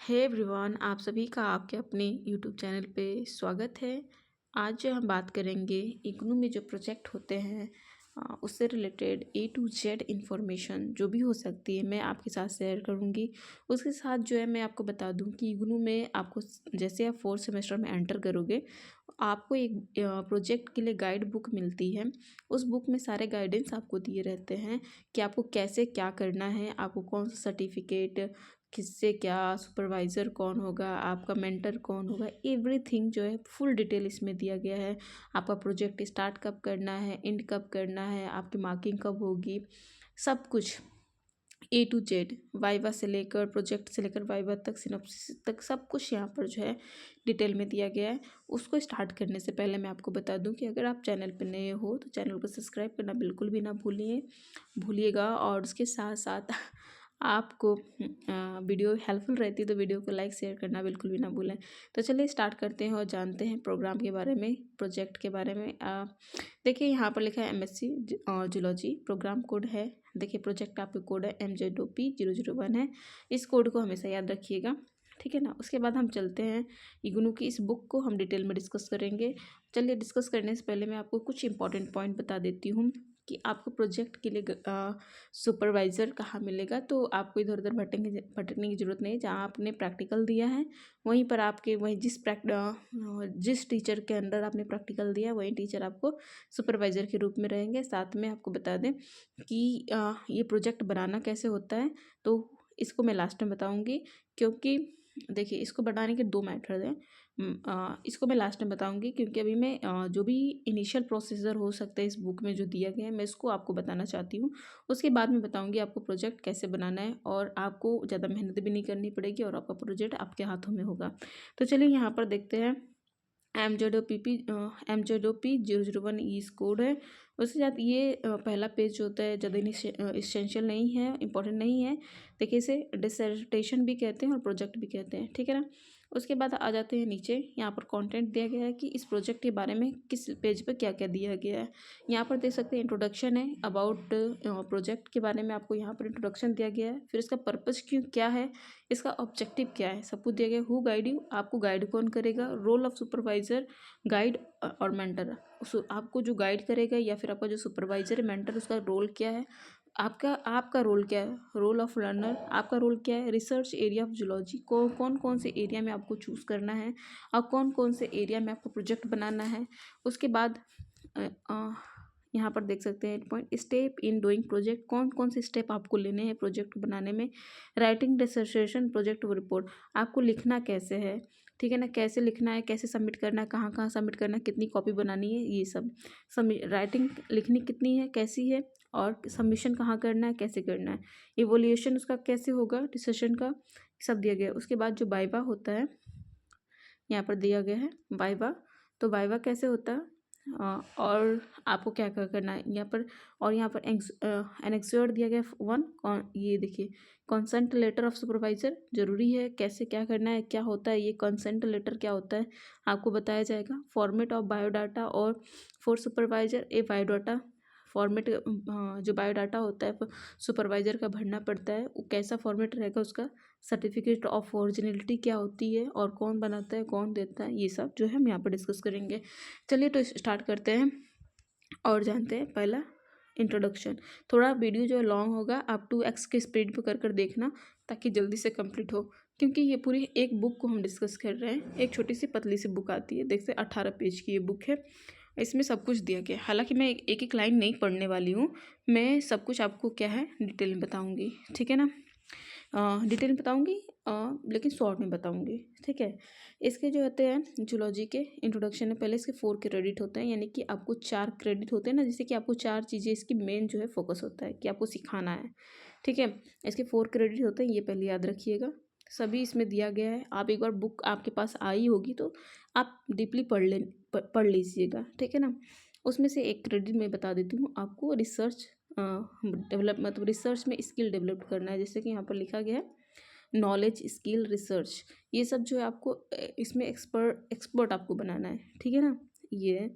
Hey everyone, आप सभी का आपके अपने यूट्यूब चैनल पे स्वागत है। आज जो हम बात करेंगे इग्नू में जो प्रोजेक्ट होते हैं उससे related A to Z information जो भी हो सकती है मैं आपके साथ शेयर करूँगी। उसके साथ जो है मैं आपको बता दूँ कि इग्नू में आपको जैसे आप फोर्थ सेमेस्टर में एंटर करोगे आपको एक प्रोजेक्ट के लिए गाइड बुक मिलती है। उस बुक में सारे गाइडेंस आपको दिए रहते हैं कि आपको कैसे क्या करना है, आपको कौन सा सर्टिफिकेट किससे क्या, सुपरवाइज़र कौन होगा, आपका मेंटर कौन होगा, एवरीथिंग जो है फुल डिटेल इसमें दिया गया है। आपका प्रोजेक्ट स्टार्ट कब करना है, एंड कब करना है, आपकी मार्किंग कब होगी, सब कुछ ए टू जेड, वाइवा से लेकर प्रोजेक्ट से लेकर वाइवा तक, सिनॉप्सिस तक सब कुछ यहाँ पर जो है डिटेल में दिया गया है। उसको स्टार्ट करने से पहले मैं आपको बता दूं कि अगर आप चैनल पर नए हो तो चैनल को सब्सक्राइब करना बिल्कुल भी ना भूलिएगा। और उसके साथ साथ आपको वीडियो हेल्पफुल रहती है तो वीडियो को लाइक शेयर करना बिल्कुल भी ना भूलें। तो चलिए स्टार्ट करते हैं और जानते हैं प्रोग्राम के बारे में, प्रोजेक्ट के बारे में। देखिए यहाँ पर लिखा है एमएससी जूलॉजी, प्रोग्राम कोड है। देखिए प्रोजेक्ट आपका कोड है MZOP001 है। इस कोड को हमेशा याद रखिएगा, ठीक है ना। उसके बाद हम चलते हैं इग्नू की इस बुक को हम डिटेल में डिस्कस करेंगे। चलिए डिस्कस करने से पहले मैं आपको कुछ इंपॉर्टेंट पॉइंट बता देती हूँ कि आपको प्रोजेक्ट के लिए सुपरवाइज़र कहाँ मिलेगा। तो आपको इधर उधर भटकने की ज़रूरत नहीं है। जहाँ आपने प्रैक्टिकल दिया है वहीं पर आपके वहीं जिस टीचर के अंडर आपने प्रैक्टिकल दिया वहीं टीचर आपको सुपरवाइज़र के रूप में रहेंगे। साथ में आपको बता दें कि ये प्रोजेक्ट बनाना कैसे होता है तो इसको मैं लास्ट में बताऊँगी, क्योंकि देखिए इसको बनाने के दो मेथड हैं। इसको मैं लास्ट में बताऊंगी क्योंकि अभी मैं जो भी इनिशियल प्रोसीजर हो सकता है इस बुक में जो दिया गया है मैं इसको आपको बताना चाहती हूँ। उसके बाद में बताऊंगी आपको प्रोजेक्ट कैसे बनाना है और आपको ज़्यादा मेहनत भी नहीं करनी पड़ेगी और आपका प्रोजेक्ट आपके हाथों में होगा। तो चलिए यहाँ पर देखते हैं। MZOP 001 इस कोड है। उसके साथ ये पहला पेज जो होता है ज़्यादा इसेंशियल नहीं है, इंपॉर्टेंट नहीं है। देखिए इसे डिसर्टेशन भी कहते हैं और प्रोजेक्ट भी कहते हैं, ठीक है ना। उसके बाद आ जाते हैं नीचे। यहाँ पर कंटेंट दिया गया है कि इस प्रोजेक्ट के बारे में किस पेज पर क्या क्या दिया गया है। यहाँ पर देख सकते हैं इंट्रोडक्शन है, अबाउट प्रोजेक्ट के बारे में आपको यहाँ पर इंट्रोडक्शन दिया गया है। फिर इसका पर्पज़ क्यों क्या है, इसका ऑब्जेक्टिव क्या है, सब कुछ दिया गया है। हु गाइड यू, आपको गाइड कौन करेगा, रोल ऑफ सुपरवाइजर, गाइड और मेंटर, आपको जो गाइड करेगा या फिर आपका जो सुपरवाइजर है मेंटर उसका रोल क्या है, आपका आपका रोल क्या है, रोल ऑफ लर्नर आपका रोल क्या है, रिसर्च एरिया ऑफ जूलॉजी को कौन कौन से एरिया में आपको चूज़ करना है और कौन कौन से एरिया में आपको प्रोजेक्ट बनाना है। उसके बाद यहाँ पर देख सकते हैं point, step in doing project, कौन कौन से स्टेप आपको लेने हैं प्रोजेक्ट बनाने में। राइटिंग डिसर्टेशन प्रोजेक्ट रिपोर्ट, आपको लिखना कैसे है, ठीक है ना, कैसे लिखना है, कैसे सबमिट करना है, कहाँ कहाँ सबमिट करना है, कितनी कॉपी बनानी है, ये सब राइटिंग लिखनी कितनी है, कैसी है, और सबमिशन कहाँ करना है, कैसे करना है, इवोल्यूशन उसका कैसे होगा, डिसीजन का सब दिया गया है। उसके बाद जो वाइवा होता है यहाँ पर दिया गया है वाइवा, तो वाइवा कैसे होता है और आपको क्या क्या करना है यहाँ पर। और यहाँ पर एनेक्सोर दिया गया वन, ये देखिए कंसेंट लेटर ऑफ सुपरवाइजर जरूरी है, कैसे क्या करना है, क्या होता है ये कंसेंट लेटर, क्या होता है आपको बताया जाएगा। फॉर्मेट ऑफ बायोडाटा और for supervisor A biodata format, जो बायोडाटा होता है सुपरवाइजर का भरना पड़ता है वो कैसा फॉर्मेट रहेगा, उसका सर्टिफिकेट ऑफ ओरिजिनलिटी क्या होती है और कौन बनाता है कौन देता है, ये सब जो है हम यहाँ पर डिस्कस करेंगे। चलिए तो स्टार्ट करते हैं और जानते हैं। पहला इंट्रोडक्शन, थोड़ा वीडियो जो लॉन्ग होगा, आप 2x के स्पीड पर कर देखना ताकि जल्दी से कंप्लीट हो, क्योंकि ये पूरी एक बुक को हम डिस्कस कर रहे हैं। एक छोटी सी पतली सी बुक आती है, देखते 18 पेज की ये बुक है, इसमें सब कुछ दिया गया है। हालांकि मैं एक एक लाइन नहीं पढ़ने वाली हूँ, मैं सब कुछ आपको क्या है डिटेल में बताऊँगी, ठीक है ना। डिटेल में बताऊँगी लेकिन शॉर्ट में बताऊँगी, ठीक है। इसके जो होते हैं जूलॉजी के इंट्रोडक्शन में पहले इसके 4 क्रेडिट होते हैं, यानी कि आपको 4 क्रेडिट होते हैं ना, जैसे कि आपको 4 चीज़ें इसकी मेन जो है फोकस होता है कि आपको सिखाना है, ठीक है। इसके 4 क्रेडिट होते हैं, ये पहले याद रखिएगा। सभी इसमें दिया गया है। आप एक बार बुक आपके पास आई होगी तो आप डीपली पढ़ लीजिएगा, ठीक है ना। उसमें से एक क्रेडिट मैं बता देती हूँ आपको, रिसर्च डेवलप, मतलब रिसर्च में स्किल डेवलप करना है, जैसे कि यहाँ पर लिखा गया है नॉलेज स्किल रिसर्च, ये सब जो है आपको इसमें एक्सपर्ट आपको बनाना है, ठीक है ना। ये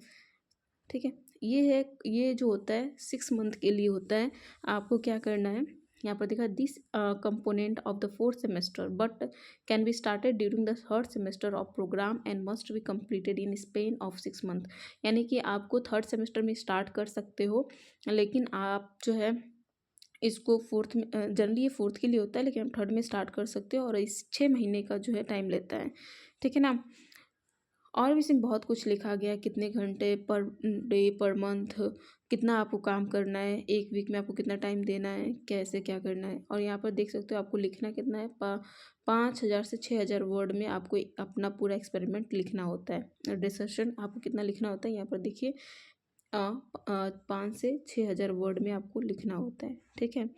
ठीक है, ये है, ये जो होता है 6 मंथ के लिए होता है। आपको क्या करना है, यहाँ पर देखा this component of the fourth semester but can be started during the third semester of programme and must be completed in span of 6 month. यानी कि आपको थर्ड सेमेस्टर में स्टार्ट कर सकते हो, लेकिन आप जो है इसको फोर्थ में, जनरली ये फोर्थ के लिए होता है, लेकिन आप थर्ड में स्टार्ट कर सकते हो और इस 6 महीने का जो है टाइम लेता है। ठीक है ना। और भी इसमें बहुत कुछ लिखा गया है, कितने घंटे पर डे पर मंथ, कितना आपको काम करना है, एक वीक में आपको कितना टाइम देना है, कैसे क्या करना है। और यहाँ पर देख सकते हो आपको लिखना कितना है, 5,000 से 6,000 वर्ड में आपको अपना पूरा एक्सपेरिमेंट लिखना होता है। डिस्कशन आपको कितना लिखना होता है, यहाँ पर देखिए 5 से 6,000 वर्ड में आपको लिखना होता है। ठीक है,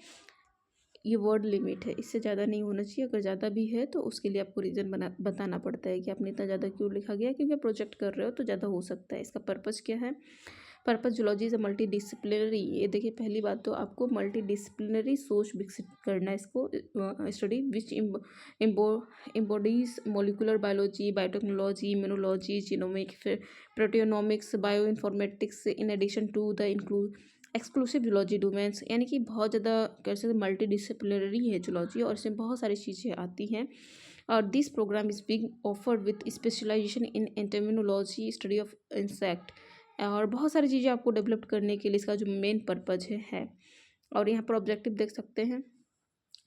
ये वर्ड लिमिट है, इससे ज़्यादा नहीं होना चाहिए। अगर ज़्यादा भी है तो उसके लिए आपको रीज़न बताना पड़ता है कि आपने इतना ज़्यादा क्यों लिखा गया, क्योंकि प्रोजेक्ट कर रहे हो तो ज़्यादा हो सकता है। इसका पर्पज़ क्या है, purpose zoology is a multi disciplinary. ये देखिए पहली बात तो आपको मल्टी डिसिप्लिनरी सोच विकसित करना है इसको, study which embodies molecular biology, biotechnology, immunology, genomic, फिर proteonomics, bio informatics in addition to the exclusive zoology domains. यानी कि बहुत ज़्यादा कैसे मल्टी डिसिप्लिनरी है जूलॉजी और इसमें बहुत सारी चीज़ें आती हैं। और this program is being offered with specialization in entomology, study of insect, और बहुत सारी चीज़ें आपको डेवलप करने के लिए इसका जो मेन पर्पज है। और यहाँ पर ऑब्जेक्टिव देख सकते हैं,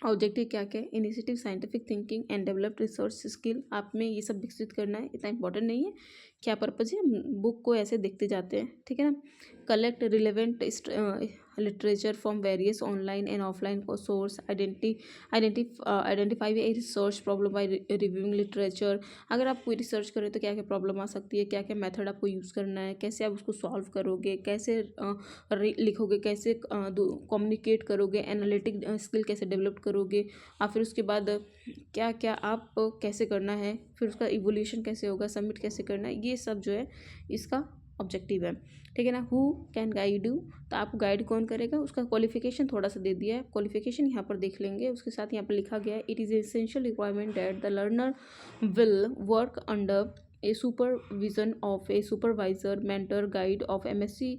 ऑब्जेक्टिव क्या क्या है, initiative, scientific thinking and develop research skill. आप में ये सब विकसित करना है, इतना इंपॉर्टेंट नहीं है क्या पर्पज है, बुक को ऐसे देखते जाते हैं। ठीक है ना। Collect relevant literature from various online and offline source, identify a research problem by reviewing literature. अगर आप कोई रिसर्च करें तो क्या क्या प्रॉब्लम आ सकती है, क्या क्या मेथड आपको यूज़ करना है, कैसे आप उसको सॉल्व करोगे, कैसे लिखोगे, कैसे कम्युनिकेट करोगे, एनालिटिक स्किल कैसे डेवलप करोगे, और फिर उसके बाद क्या क्या आप कैसे करना है, फिर उसका इवोल्यूशन कैसे होगा, सबमिट कैसे करना है, ये सब जो है इसका ऑब्जेक्टिव है। ठीक है ना। हु कैन गाइड यू, तो आपको गाइड कौन करेगा, उसका क्वालिफिकेशन थोड़ा सा दे दिया है, क्वालिफिकेशन यहाँ पर देख लेंगे। उसके साथ यहाँ पर लिखा गया है, it is essential requirement that the learner will work under a supervision of a supervisor, mentor, guide of MSc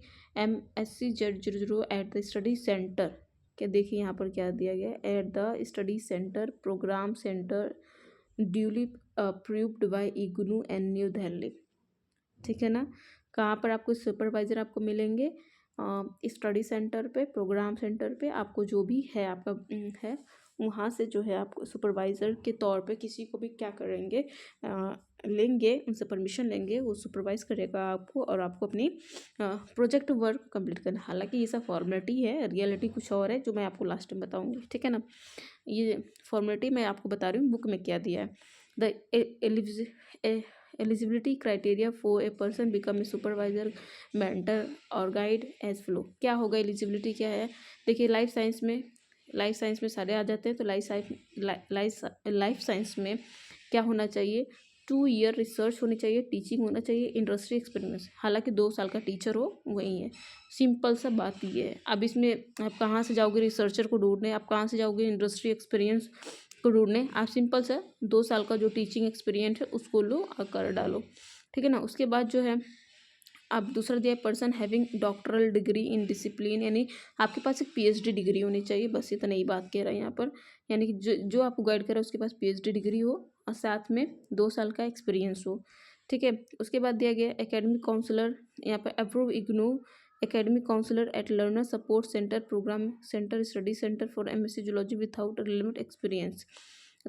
Z00 at the study centre. क्या देखिए यहाँ पर क्या दिया गया है, at the study centre, programme centre duly approved by IGNOU and New Delhi. ठीक है ना। कहाँ पर आपको सुपरवाइज़र आपको मिलेंगे, स्टडी सेंटर पे, प्रोग्राम सेंटर पे, आपको जो भी है आपका है वहाँ से जो है आपको सुपरवाइज़र के तौर पे किसी को भी क्या करेंगे, लेंगे, उनसे परमिशन लेंगे, वो सुपरवाइज़ करेगा आपको और आपको अपनी प्रोजेक्ट वर्क कंप्लीट करना। हालांकि ये सब फॉर्मेलिटी है, रियलिटी कुछ और है जो मैं आपको लास्ट में बताऊँगी। ठीक है ना। ये फॉर्मेलिटी मैं आपको बता रही हूँ बुक में क्या दिया है। The eligibility criteria for a person become a supervisor, mentor और गाइड एज फ्लो। क्या होगा, एलिजिबिलिटी क्या है, देखिए लाइफ साइंस में सारे आ जाते हैं। तो लाइफ साइंस में क्या होना चाहिए, 2 ईयर रिसर्च होनी चाहिए, टीचिंग होना चाहिए, इंडस्ट्री एक्सपीरियंस। हालांकि 2 साल का टीचर हो वही है, सिंपल सा बात ये है। अब इसमें आप कहाँ से जाओगे रिसर्चर को ढूंढने, आप कहाँ से जाओगे इंडस्ट्री एक्सपीरियंस को ढूंढने, आप सिंपल सा 2 साल का जो टीचिंग एक्सपीरियंस है उसको लो और कर डालो। ठीक है ना। उसके बाद जो है अब दूसरा दिया है, person having doctoral degree in discipline, यानी आपके पास एक PhD डिग्री होनी चाहिए, बस इतना ही बात कह रहा है यहाँ पर। यानी कि जो आपको गाइड कर रहा है उसके पास PhD डिग्री हो और साथ में 2 साल का एक्सपीरियंस हो। ठीक है। उसके बाद दिया गया एकेडमिक काउंसलर, यहाँ पर approve IGNOU academic counsellor at learner support centre, programme centre, study centre for MSc zoology without relevant experience.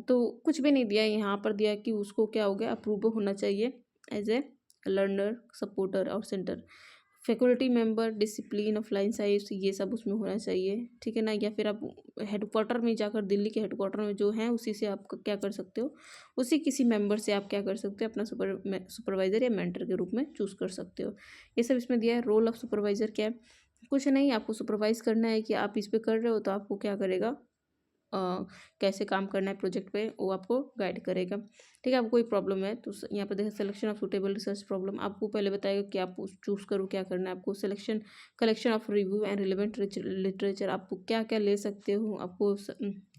तो कुछ भी नहीं दिया यहाँ पर, दिया कि उसको क्या हो गया, अप्रूव होना चाहिए एज ए लर्नर, सपोर्टर और centre, faculty member, discipline of line science, ये सब उसमें होना चाहिए। ठीक है ना। या फिर आप हेडक्वार्टर में जाकर, दिल्ली के हेडक्वार्टर में जो है उसी से आप क्या कर सकते हो, उसी किसी मेंबर से आप क्या कर सकते हो, अपना सुपरवाइजर या मेंटर के रूप में चूज़ कर सकते हो। ये सब इसमें दिया है। रोल ऑफ सुपरवाइजर क्या है, कुछ नहीं, आपको सुपरवाइज करना है कि आप इस पे कर रहे हो तो आपको क्या करेगा, कैसे काम करना है प्रोजेक्ट पे वो आपको गाइड करेगा। ठीक है। आपको कोई प्रॉब्लम है तो यहाँ पर देखिए selection of suitable research problem, आपको पहले बताएगा कि आप चूज़ करो क्या करना है आपको। Selection, collection of review and relevant literature, आपको क्या क्या ले सकते हो आपको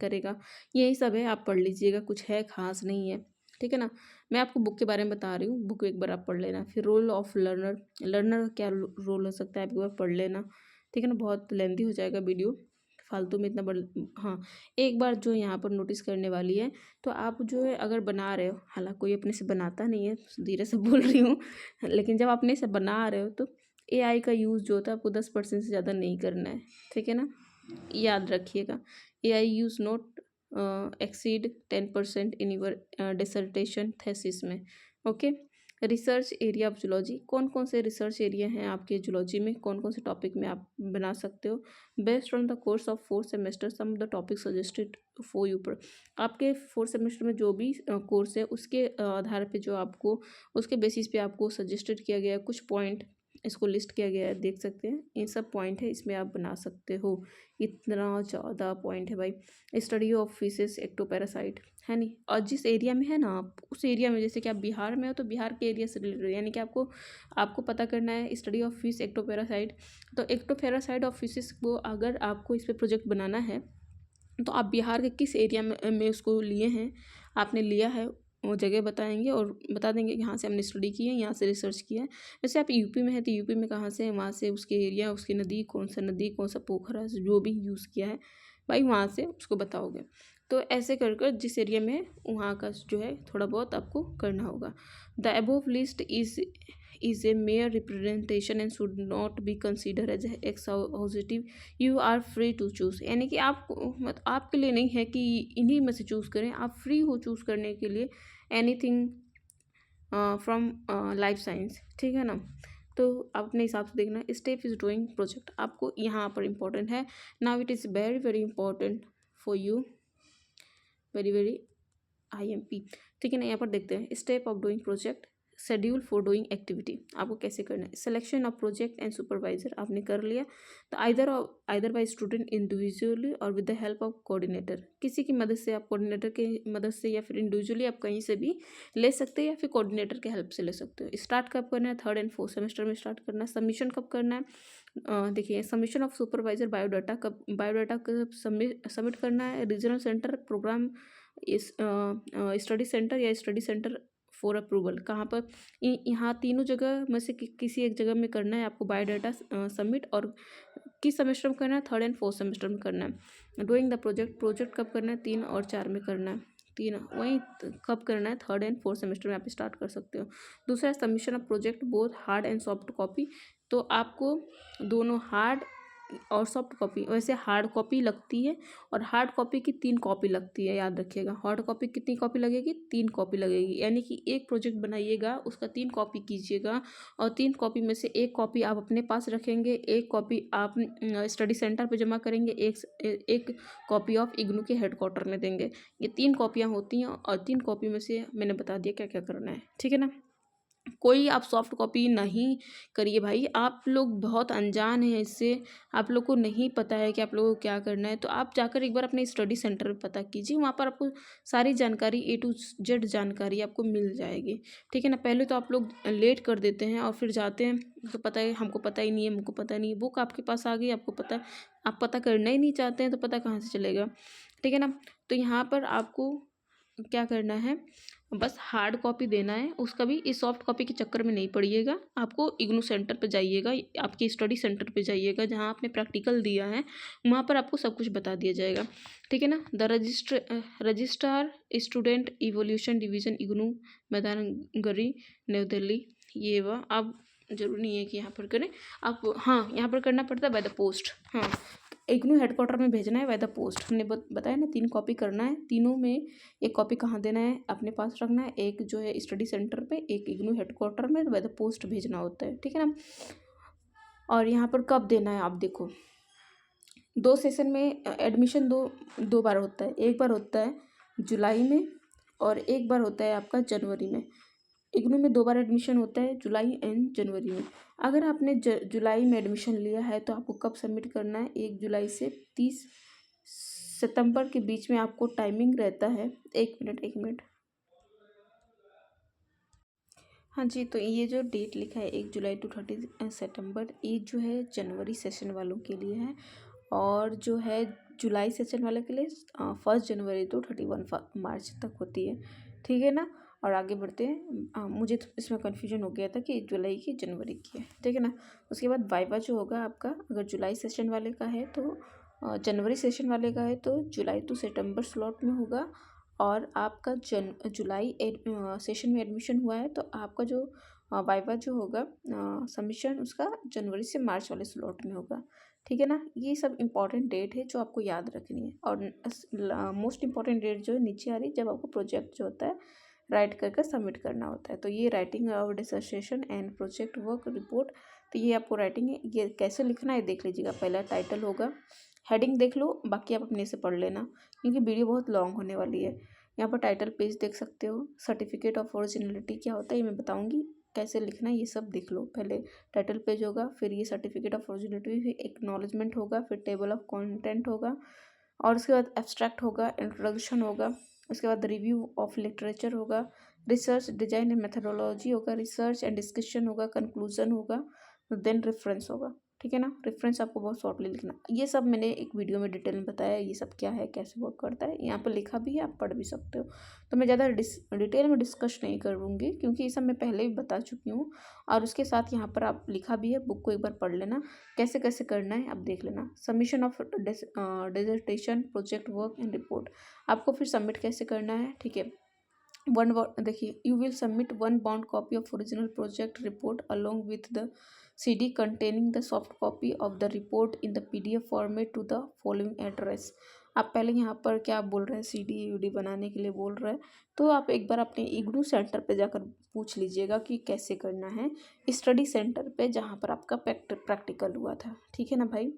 करेगा। यही सब है, आप पढ़ लीजिएगा, कुछ है खास नहीं है। ठीक है ना। मैं आपको बुक के बारे में बता रही हूँ, बुक एक बार आप पढ़ लेना। फिर रोल ऑफ लर्नर, लर्नर का क्या रोल हो सकता है आप एक बार पढ़ लेना। ठीक है ना। बहुत लेंदी हो जाएगा वीडियो, फालतू में इतना बड़ हाँ, एक बार जो यहाँ पर नोटिस करने वाली है, तो आप जो है अगर बना रहे हो, हालांकि कोई अपने से बनाता नहीं है, धीरे से बोल रही हूँ, लेकिन जब अपने से बना रहे हो तो एआई का यूज़ जो होता है आपको 10% से ज़्यादा नहीं करना है, ठीक है ना, याद रखिएगा। AI use not exceed 10% in your dissertation thesis में। Okay. Research area of zoology, कौन कौन से रिसर्च एरिया हैं आपके जूलॉजी में, कौन कौन से टॉपिक में आप बना सकते हो। Based on the course of 4 semester some of the topic suggested for you पर, आपके 4 सेमेस्टर में जो भी कोर्स है उसके आधार पे जो आपको, उसके बेसिस पे आपको सजेस्टेड किया गया है कुछ पॉइंट, इसको लिस्ट किया गया है, देख सकते हैं ये सब पॉइंट है, इसमें आप बना सकते हो। इतना ज़्यादा पॉइंट है भाई। स्टडी ऑफ फिशेस एक्टोपैरासाइट है नहीं, और जिस एरिया में है ना आप, उस एरिया में, जैसे कि आप बिहार में हो तो बिहार के एरिया से रिलेटेड, यानी कि आपको आपको पता करना है स्टडी ऑफ फिश एक्टोपैरासाइट। तो एक्टोपैरासाइट ऑफ फिशेस को अगर आपको इस पर प्रोजेक्ट बनाना है तो आप बिहार के किस एरिया में उसको लिए हैं, आपने लिया है, वो जगह बताएंगे और बता देंगे कि यहाँ से हमने स्टडी की है, यहाँ से रिसर्च किया है। जैसे आप यूपी में है तो यूपी में कहाँ से है, वहाँ से उसके एरिया, उसकी नदी, कौन सा पोखरा जो भी यूज़ किया है भाई, वहाँ से उसको बताओगे। तो ऐसे कर कर जिस एरिया में है वहाँ का जो है थोड़ा बहुत आपको करना होगा। The above list is a mere representation and should not be considered as exhaustive. You are free to choose, यानी कि आप आपके लिए नहीं है कि इन्हीं में से चूज़ करें, आप फ्री हो चूज़ करने के लिए एनीथिंग फ्रॉम लाइफ साइंस, ठीक है ना। तो आप अपने हिसाब से देखना। स्टेप इज ड्राइंग प्रोजेक्ट आपको यहाँ पर इम्पोर्टेंट है। Now it is very very important for you, very very IMP, ठीक है ना। यहाँ पर देखते हैं step of doing project, schedule for doing activity, आपको कैसे करना है। Selection of project and supervisor आपने कर लिया, तो आइदर बाय स्टूडेंट इंडिविजुअली और with the help of coordinator, किसी की मदद से, आप कोऑर्डिनेटर की मदद से या फिर इंडिविजुअली आप कहीं से भी ले सकते हैं या फिर कोऑर्डिनेटर के हेल्प से ले सकते हो। स्टार्ट कब करना है, 3rd and 4th सेमेस्टर में स्टार्ट करना है। सबमिशन कब करना है, देखिए सबमिशन ऑफ सुपरवाइजर बायोडाटा कब सबमिट करना है। Regional centre, programme study centre या स्टडी सेंटर फॉर अप्रूवल, कहाँ पर, यहाँ तीनों जगह में से किसी एक जगह में करना है आपको बायोडाटा सबमिट। और किस सेमेस्टर में करना है, 3rd and 4th सेमेस्टर में करना है। डूइंग द प्रोजेक्ट कब करना है, 3 और 4 में करना है। 3 वहीं कब करना है, 3rd and 4th सेमेस्टर में आप स्टार्ट कर सकते हो। दूसरा submission of project both hard and soft copy, तो आपको दोनों हार्ड और सॉफ्ट कॉपी, वैसे हार्ड कॉपी लगती है और हार्ड कॉपी की 3 कॉपी लगती है, याद रखिएगा। हार्ड कॉपी कितनी कॉपी लगेगी, 3 कॉपी लगेगी, यानी कि एक प्रोजेक्ट बनाइएगा उसका 3 कॉपी कीजिएगा, और 3 कॉपी में से एक कॉपी आप अपने पास रखेंगे, एक कॉपी आप स्टडी सेंटर पे जमा करेंगे, एक कॉपी ऑफ इग्नू के हेडक्वार्टर में देंगे। ये 3 कॉपियाँ होती हैं, और 3 कॉपी में से मैंने बता दिया क्या क्या करना है, ठीक है ना। कोई आप सॉफ्ट कॉपी नहीं करिए भाई, आप लोग बहुत अनजान हैं इससे, आप लोग को नहीं पता है कि आप लोगों को क्या करना है। तो आप जाकर एक बार अपने स्टडी सेंटर में पता कीजिए, वहाँ पर आपको सारी जानकारी A to Z जानकारी आपको मिल जाएगी, ठीक है ना। पहले तो आप लोग लेट कर देते हैं और फिर जाते हैं तो पता है हमको पता ही नहीं है, हमको पता नहीं है। बुक आपके पास आ गई, आपको पता, आप पता करना ही नहीं चाहते हैं तो पता कहाँ से चलेगा, ठीक है ना। तो यहाँ पर आपको क्या करना है, बस हार्ड कॉपी देना है, उसका भी इस सॉफ्ट कॉपी के चक्कर में नहीं पड़िएगा। आपको इग्नू सेंटर पे जाइएगा, आपके स्टडी सेंटर पे जाइएगा जहाँ आपने प्रैक्टिकल दिया है, वहाँ पर आपको सब कुछ बता दिया जाएगा, ठीक है ना। The registrar student evaluation division IGNOU Maidangarhi Nai Delhi, ये वह आप जरूरी नहीं है कि यहाँ पर करें आप, हाँ यहाँ पर करना पड़ता है बाय द पोस्ट। हाँ, इग्नू हेडक्वार्टर में भेजना है बाय द पोस्ट, हमने बताया ना 3 कॉपी करना है, तीनों में एक कॉपी कहाँ देना है, अपने पास रखना है, एक जो है स्टडी सेंटर पे, एक इग्नू हेडक्वार्टर में बाय द पोस्ट भेजना होता है, ठीक है ना। और यहाँ पर कब देना है आप देखो, 2 सेशन में एडमिशन दो बार होता है, एक बार होता है जुलाई में और एक बार होता है आपका जनवरी में। इग्नू में 2 बार एडमिशन होता है, जुलाई एंड जनवरी में। अगर आपने जुलाई में एडमिशन लिया है तो आपको कब सबमिट करना है, 1 जुलाई से 30 सितंबर के बीच में आपको टाइमिंग रहता है। एक मिनट, हाँ जी, तो ये जो डेट लिखा है 1 जुलाई टू 30 सितंबर, ये जो है जनवरी सेशन वालों के लिए है, और जो है जुलाई सेशन वाले के लिए 1 जनवरी टू 31 मार्च तक होती है, ठीक है ना। और आगे बढ़ते हैं, मुझे तो इसमें कन्फ्यूजन हो गया था कि जुलाई की जनवरी की है, ठीक है ना। उसके बाद वाइवा जो होगा आपका, अगर जुलाई सेशन वाले का है तो जनवरी सेशन वाले का है तो जुलाई टू सितंबर स्लॉट में होगा, और आपका जुलाई सेशन में एडमिशन हुआ है तो आपका जो वाइवा जो होगा सबमिशन उसका जनवरी से मार्च वाले स्लॉट में होगा। ठीक है ना, ये सब इंपॉर्टेंट डेट है जो आपको याद रखनी है। और मोस्ट इंपॉर्टेंट डेट जो है नीचे आ रही है, जब आपको प्रोजेक्ट जो होता है राइट करके सबमिट करना होता है। तो ये writing of dissertation and project work report, तो ये आपको राइटिंग है, ये कैसे लिखना है देख लीजिएगा। पहला टाइटल होगा, हेडिंग देख लो, बाकी आप अपने से पढ़ लेना क्योंकि वीडियो बहुत लॉन्ग होने वाली है। यहाँ पर टाइटल पेज देख सकते हो। सर्टिफिकेट ऑफ ओरिजिनलिटी क्या होता है ये मैं बताऊँगी, कैसे लिखना है ये सब देख लो। पहले टाइटल पेज होगा, फिर ये सर्टिफिकेट ऑफ ओरिजिनलिटी, फिर एक्नॉलेजमेंट होगा, फिर टेबल ऑफ कंटेंट होगा, और उसके बाद एब्स्ट्रैक्ट होगा, इंट्रोडक्शन होगा, उसके बाद रिव्यू ऑफ लिटरेचर होगा, रिसर्च डिजाइन एंड मेथडोलॉजी होगा, रिसर्च एंड डिस्कशन होगा, कंक्लूजन होगा, देन रेफरेंस होगा। ठीक है ना, रेफरेंस आपको बहुत शॉर्टली लिखना। ये सब मैंने एक वीडियो में डिटेल में बताया ये सब क्या है, कैसे वर्क करता है, यहाँ पर लिखा भी है, आप पढ़ भी सकते हो। तो मैं ज़्यादा डिटेल में डिस्कस नहीं करूँगी क्योंकि ये सब मैं पहले भी बता चुकी हूँ। और उसके साथ यहाँ पर आप लिखा भी है, बुक को एक बार पढ़ लेना, कैसे कैसे करना है आप देख लेना। Submission of dissertation, project work and report, आपको फिर सबमिट कैसे करना है। ठीक है, देखिए, you will submit one bound copy of original project report along with the CD containing the soft copy of the report in the PDF format to the following address। आप पहले यहाँ पर क्या बोल रहे हैं, CD बनाने के लिए बोल रहे हैं, तो आप एक बार अपने इग्नू सेंटर पे जाकर पूछ लीजिएगा कि कैसे करना है, स्टडी सेंटर पे जहाँ पर आपका प्रैक्टिकल हुआ था। ठीक है ना भाई,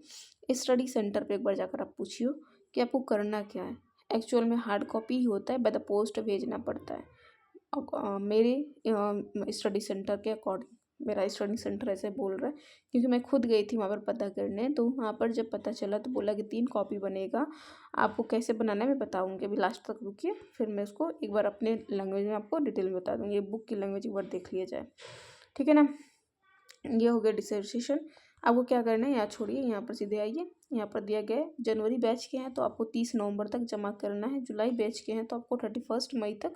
स्टडी सेंटर पे एक बार जाकर आप पूछिए कि आपको करना क्या है। एक्चुअल में हार्ड कॉपी ही होता है, बाय द पोस्ट भेजना पड़ता है। मेरे स्टडी सेंटर के अकॉर्डिंग, मेरा स्टडी सेंटर ऐसे बोल रहा है क्योंकि मैं खुद गई थी वहाँ पर पता करने, तो वहाँ पर जब पता चला तो बोला कि 3 कॉपी बनेगा, आपको कैसे बनाना है मैं बताऊँगी, अभी लास्ट तक रुकिए, फिर मैं उसको एक बार अपने लैंग्वेज में आपको डिटेल में बता दूँगी। ये बुक की लैंग्वेज एक बार देख लिया जाए। ठीक है ना, ये हो गया डिसर्टेशन। आपको क्या करना है, यहाँ छोड़िए, यहाँ पर सीधे आइए, यहाँ पर दिया गया है जनवरी बैच के हैं तो आपको 30 नवंबर तक जमा करना है, जुलाई बैच के हैं तो आपको 31 मई तक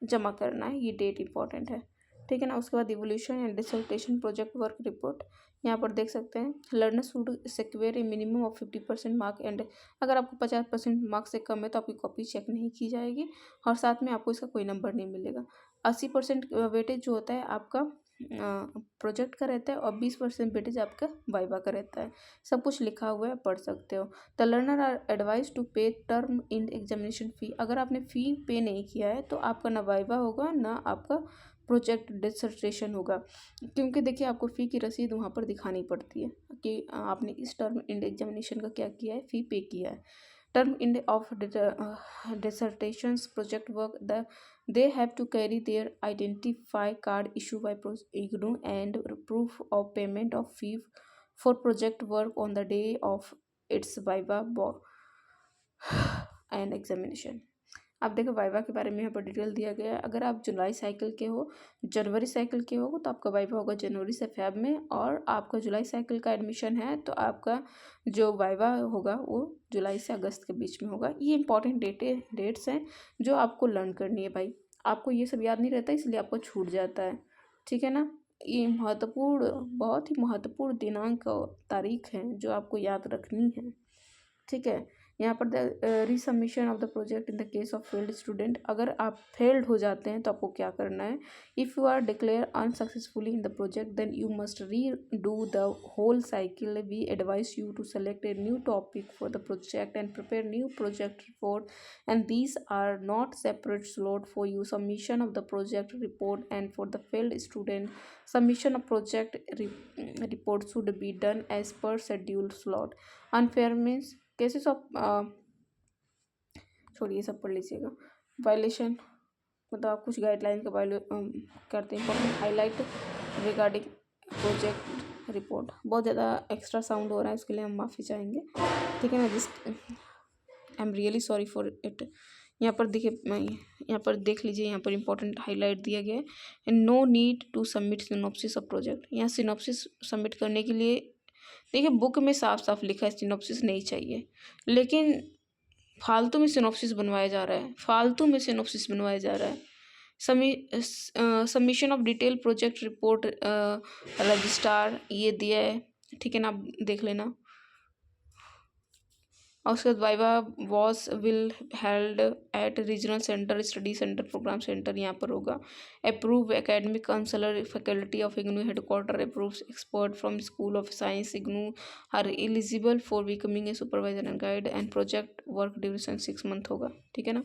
जमा करना है, ये डेट इंपॉर्टेंट है। ठीक है ना, उसके बाद evolution and dissertation project work report, यहाँ पर देख सकते हैं learner should secure A minimum of 50% mark and, अगर आपको 50% मार्क्स से कम है तो आपकी कॉपी चेक नहीं की जाएगी और साथ में आपको इसका कोई नंबर नहीं मिलेगा। 80% वेटेज जो होता है आपका प्रोजेक्ट का रहता है और 20% वेटेज आपका वाइवा का रहता है। सब कुछ लिखा हुआ है, पढ़ सकते हो। The learner are advise to pay term in examination fee, अगर आपने फ़ी पे नहीं किया है तो आपका ना वाइवा होगा ना आपका प्रोजेक्ट डिसर्टेशन होगा, क्योंकि देखिए आपको फ़ी की रसीद वहाँ पर दिखानी पड़ती है कि आपने इस टर्म इन एग्जामिनेशन का क्या किया है, फ़ी पे किया है। Term in of dissertations project work, they have to carry their identify card issued by IGNOU and proof of payment of fee for project work on the day of its viva and examination। आप देखो viva के बारे में यहाँ पर detail दिया गया है। अगर आप जुलाई साइकिल के हो, जनवरी साइकिल के हो तो आपका वाइवा होगा जनवरी से फेब में, और आपका जुलाई साइकिल का एडमिशन है तो आपका जो वाइवा होगा वो जुलाई से अगस्त के बीच में होगा। ये इंपॉर्टेंट डेट्स हैं जो आपको लर्न करनी है भाई। आपको ये सब याद नहीं रहता इसलिए आपको छूट जाता है। ठीक है ना, ये महत्वपूर्ण, बहुत ही महत्वपूर्ण दिनांक तारीख है जो आपको याद रखनी है। ठीक है, यहाँ पर the resubmission of the project in the case of failed student, अगर आप फेल्ड हो जाते हैं तो आपको क्या करना है। If you are declare unsuccessfully in the project then you must redo the whole cycle. We advise you to select a new topic for the project and prepare new project report and these are not separate slot for you submission of the project report and for the failed student submission of project report should be done as per scheduled slot. Unfair means cases of, छोड़िए सब पढ़ लीजिएगा। Violation मतलब आप कुछ guideline का करते हैं। हाईलाइट रिगार्डिंग प्रोजेक्ट रिपोर्ट, बहुत ज़्यादा एक्स्ट्रा साउंड हो रहा है उसके लिए हम माफ़ी चाहेंगे। ठीक है ना, जिस I am really sorry for it. यहाँ पर देखिए, यहाँ पर देख लीजिए, यहाँ पर इंपॉर्टेंट हाईलाइट दिया गया है। No need to submit synopsis of project, यहाँ सिनॉप्सिस सबमिट करने के लिए देखिए बुक में साफ साफ लिखा है सिनॉप्सिस नहीं चाहिए, लेकिन फालतू में सिनॉप्सिस बनवाया जा रहा है, फालतू में सिनॉप्सिस बनवाया जा रहा है। Submission of detail project report registrar ये दिया है। ठीक है ना, आप देख लेना। और उसके बाद viva voce will held at regional centre, study centre, programme centre यहाँ पर होगा। Approve academic counsellor faculty of IGNOU headquarter approve expert from school of science IGNOU are eligible for becoming a supervisor and guide and project work duration 6 month होगा। ठीक है ना।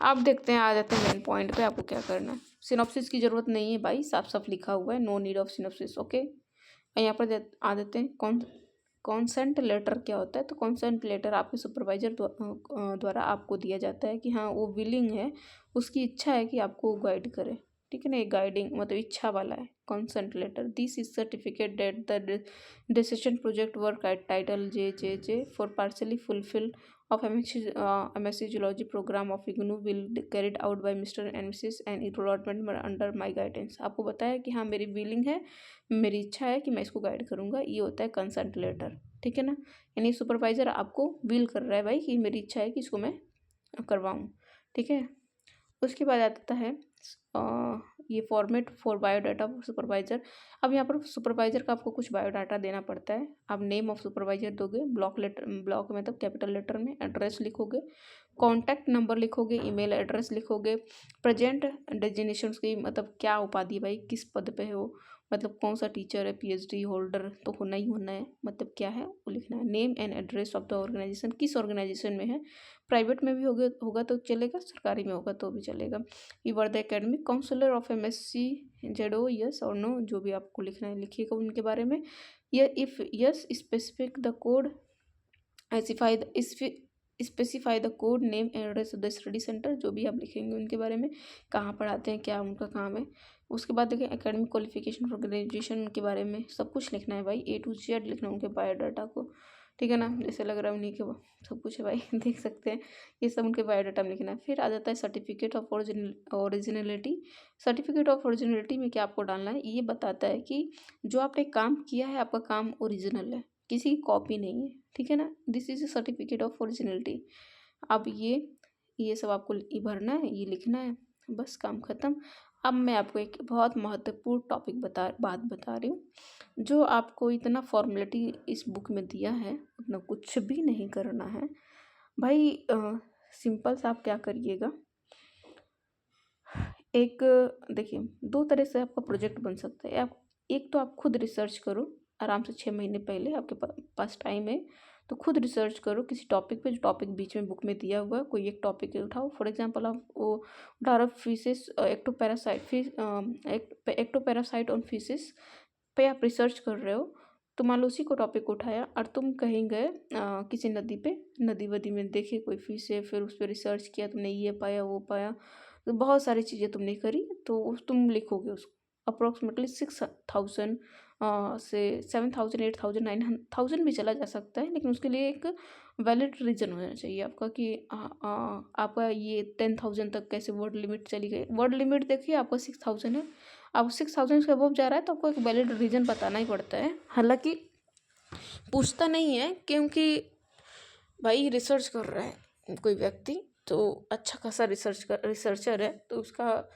आप देखते हैं, आ जाते हैं मेन पॉइंट पे, आपको क्या करना है। सिनॉप्सिस की जरूरत नहीं है भाई, साफ साफ लिखा हुआ है, no need of synopsis. Okay, यहाँ पर आ देते हैं कॉन्सेंट लेटर क्या होता है। तो कॉन्सेंट लेटर आपके सुपरवाइजर द्वारा आपको दिया जाता है कि हाँ वो विलिंग है, उसकी इच्छा है कि आपको गाइड करे। ठीक है ना, ये गाइडिंग मतलब इच्छा वाला है consent letter. This is certificate that the decision project work at title J for partially fulfil of MSc Geology program of IGNOU will carried out by Mr. and Mrs. and enrollment under my guidance। आपको बताया कि हाँ मेरी willing है, मेरी इच्छा है कि मैं इसको गाइड करूँगा, ये होता है कंसेंट लेटर। ठीक है ना, यानी सुपरवाइजर आपको विल कर रहा है भाई कि मेरी इच्छा है कि इसको मैं करवाऊँ। ठीक है, उसके बाद आता है ये फॉर्मेट फॉर बायोडाटा सुपरवाइजर। अब यहाँ पर सुपरवाइजर का आपको कुछ बायोडाटा देना पड़ता है। आप नेम ऑफ सुपरवाइजर दोगे, ब्लॉक मतलब कैपिटल लेटर में, एड्रेस लिखोगे, कॉन्टैक्ट नंबर लिखोगे, ईमेल एड्रेस लिखोगे, प्रेजेंट डेजिग्नेशन की मतलब क्या उपाधि भाई, किस पद पे है वो, मतलब कौन सा टीचर है, PhD होल्डर तो होना ही होना है, मतलब क्या है वो लिखना है। Name and address of the organisation, किस ऑर्गेनाइजेशन में है, प्राइवेट में भी होगा तो चलेगा, सरकारी में होगा तो भी चलेगा। You are the academic counsellor of MSc जेडो, यस और नो, जो भी आपको लिखना है लिखिएगा उनके बारे में। या if yes specific the code specify the code name address of the study centre, जो भी आप लिखेंगे उनके बारे में, कहाँ पढ़ाते हैं, क्या उनका काम है। उसके बाद देखिए एकेडमिक क्वालिफिकेशन फॉर ग्रेजुएशन के बारे में सब कुछ लिखना है भाई, A to Z लिखना है उनके बायोडाटा को। ठीक है ना, जैसे लग रहा है उन्हीं के सब कुछ है भाई देख सकते हैं, ये सब उनके बायोडाटा में लिखना है। फिर आ जाता है certificate of originality. Certificate of originality में क्या आपको डालना है, ये बताता है कि जो आपने काम किया है आपका काम ओरिजिनल है, किसी की कॉपी नहीं है। ठीक है ना, this is A certificate of originality. अब ये सब आपको भरना है, ये लिखना है, बस काम ख़त्म। अब मैं आपको एक बहुत महत्वपूर्ण टॉपिक बात बता रही हूँ, जो आपको इतना फॉर्मेलिटी इस बुक में दिया है उतना कुछ भी नहीं करना है भाई। सिंपल सा आप क्या करिएगा, एक देखिए 2 तरह से आपका प्रोजेक्ट बन सकता है। आप एक तो आप खुद रिसर्च करो आराम से, 6 महीने पहले आपके पास टाइम है तो खुद रिसर्च करो किसी टॉपिक पे, जो टॉपिक बीच में बुक में दिया हुआ है, कोई एक टॉपिक उठाओ। फॉर एग्जांपल आप वो उठा रहे फिशेस, एक्टोपैरासाइट ऑन फिशेस पे आप रिसर्च कर रहे हो, तो मान लो उसी को टॉपिक उठाया और तुम कहीं गए किसी नदी पे, नदी वदी में देखे कोई फिश है, फिर उस पर रिसर्च किया, तुमने ये पाया वो पाया, तो बहुत सारी चीज़ें तुमने करी, तो तुम लिखोगे उसको। अप्रोक्सीमेटली 6000 से 7000 8000 9000 भी चला जा सकता है, लेकिन उसके लिए एक वैलिड रीज़न होना चाहिए आपका कि आपका ये 10,000 तक कैसे वर्ड लिमिट चली गई। वर्ड लिमिट देखिए आपका 6000 है, अब 6000 से अबव जा रहा है तो आपको एक वैलिड रीज़न बताना ही पड़ता है। हालांकि पूछता नहीं है, क्योंकि भाई रिसर्च कर रहा है कोई व्यक्ति तो अच्छा खासा रिसर्चर है, तो उसका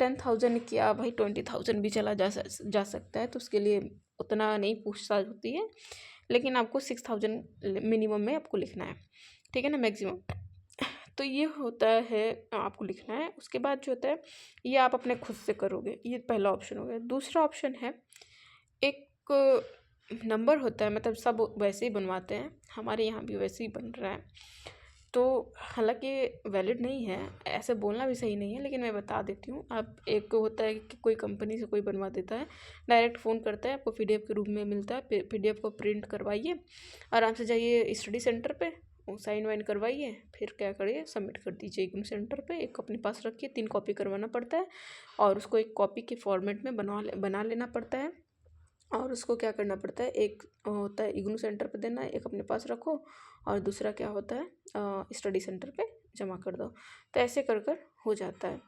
10,000 क्या भाई 20,000 भी चला जा सकता है, तो उसके लिए उतना नहीं पूछताछ होती है, लेकिन आपको 6,000 मिनिमम में आपको लिखना है। ठीक है ना, मैक्सिमम। तो ये होता है आपको लिखना है। उसके बाद जो होता है ये आप अपने खुद से करोगे, ये पहला ऑप्शन हो गया। दूसरा ऑप्शन है एक नंबर होता है, मतलब सब वैसे ही बनवाते हैं, हमारे यहाँ भी वैसे ही बन रहा है, तो हालांकि वैलिड नहीं है, ऐसे बोलना भी सही नहीं है, लेकिन मैं बता देती हूँ। आप एक होता है कि कोई कंपनी से कोई बनवा देता है, डायरेक्ट फ़ोन करता है, आपको PDF के रूप में मिलता है, PDF को प्रिंट करवाइए, आराम से जाइए स्टडी सेंटर पे, साइन वाइन करवाइए, फिर क्या करिए सबमिट कर दीजिए इग्नू सेंटर पे। एक अपने पास रखिए, 3 कॉपी करवाना पड़ता है, और उसको एक कॉपी के फॉर्मेट में बना लेना पड़ता है, और उसको क्या करना पड़ता है, एक होता है इग्नू सेंटर पे देना, एक अपने पास रखो, और दूसरा क्या होता है स्टडी सेंटर पे जमा कर दो। तो ऐसे कर कर हो जाता है।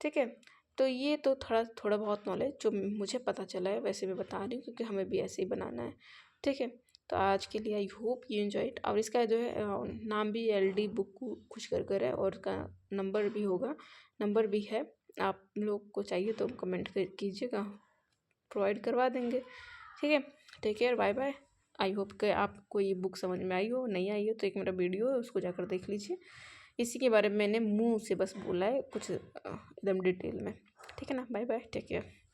ठीक है, तो ये तो थोड़ा बहुत नॉलेज जो मुझे पता चला है वैसे मैं बता रही हूँ, क्योंकि हमें भी ऐसे ही बनाना है। ठीक है, तो आज के लिए I hope you enjoy it. और इसका जो है नाम भी LD बुक कुछ कर है, और उसका नंबर भी होगा, नंबर भी है, आप लोग को चाहिए तो कमेंट कीजिएगा, प्रोवाइड करवा देंगे। ठीक है, take care, bye bye. I hope कि आपको ये बुक समझ में आई हो, नहीं आई हो तो एक मेरा वीडियो है उसको जाकर देख लीजिए। इसी के बारे में मैंने मुँह से बस बोला है कुछ एकदम डिटेल में। ठीक है ना, बाय बाय, टेक केयर।